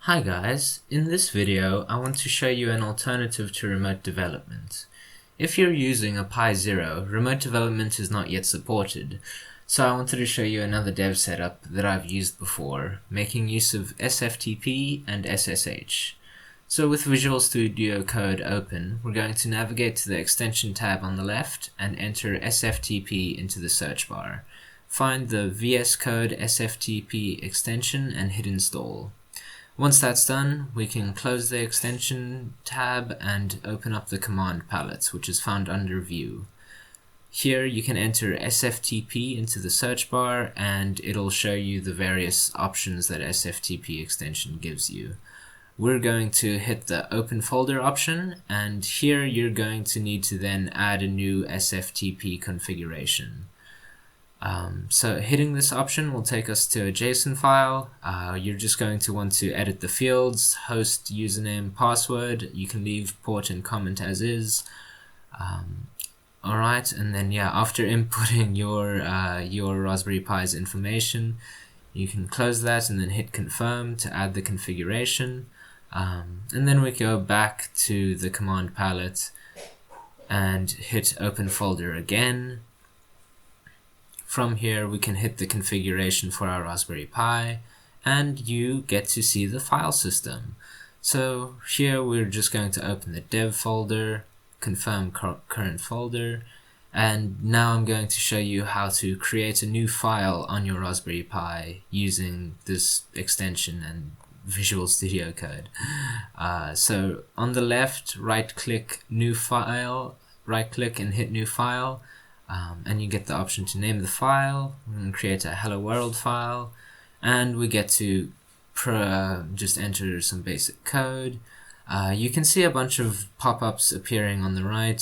Hi guys, in this video I want to show you an alternative to remote development. If you're using a Pi 0, remote development is not yet supported, so I wanted to show you another dev setup that I've used before, making use of SFTP and SSH. So with Visual Studio Code open, we're going to navigate to the extension tab on the left and enter SFTP into the search bar. Find the VS Code SFTP extension and hit install. Once that's done, we can close the extension tab and open up the command palette, which is found under View. Here you can enter SFTP into the search bar and it'll show you the various options that SFTP extension gives you. We're going to hit the Open Folder option, and here you're going to need to then add a new SFTP configuration. So hitting this option will take us to a JSON file. You're just going to want to edit the fields, host, username, password. You can leave port and comment as is. Alright, and then after inputting your Raspberry Pi's information, you can close that and then hit confirm to add the configuration. And then we go back to the command palette and hit open folder again. From here we can hit the configuration for our Raspberry Pi and you get to see the file system. So here we're just going to open the dev folder, confirm current folder, and now I'm going to show you how to create a new file on your Raspberry Pi using this extension and Visual Studio Code. So on the left, right click new file, right click and hit new file. And you get the option to name the file. We're going to create a hello world file, and we get to just enter some basic code. You can see a bunch of pop-ups appearing on the right,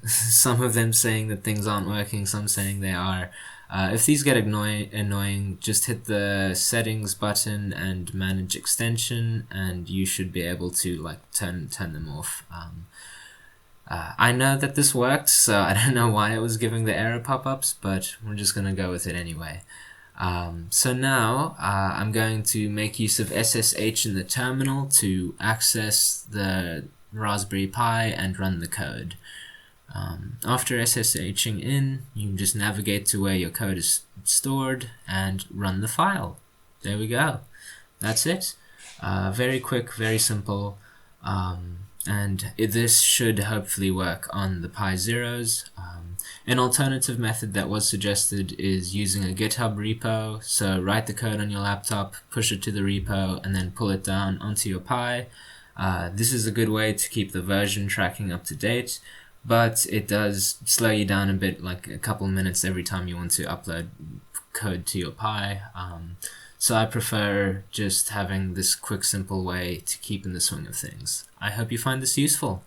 some of them saying that things aren't working, some saying they are. If these get annoying, just hit the settings button and manage extension, and you should be able to turn them off. I know that this worked, so I don't know why it was giving the error pop-ups, but we're just going to go with it anyway. So now I'm going to make use of SSH in the terminal to access the Raspberry Pi and run the code. After SSHing in, you can just navigate to where your code is stored and run the file. There we go. That's it. Very quick, very simple. And this should hopefully work on the Pi Zeros. An alternative method that was suggested is using a GitHub repo. So write the code on your laptop, push it to the repo, and then pull it down onto your Pi. This is a good way to keep the version tracking up to date, but it does slow you down a bit, like a couple minutes every time you want to upload code to your Pi. So I prefer just having this quick, simple way to keep in the swing of things. I hope you find this useful.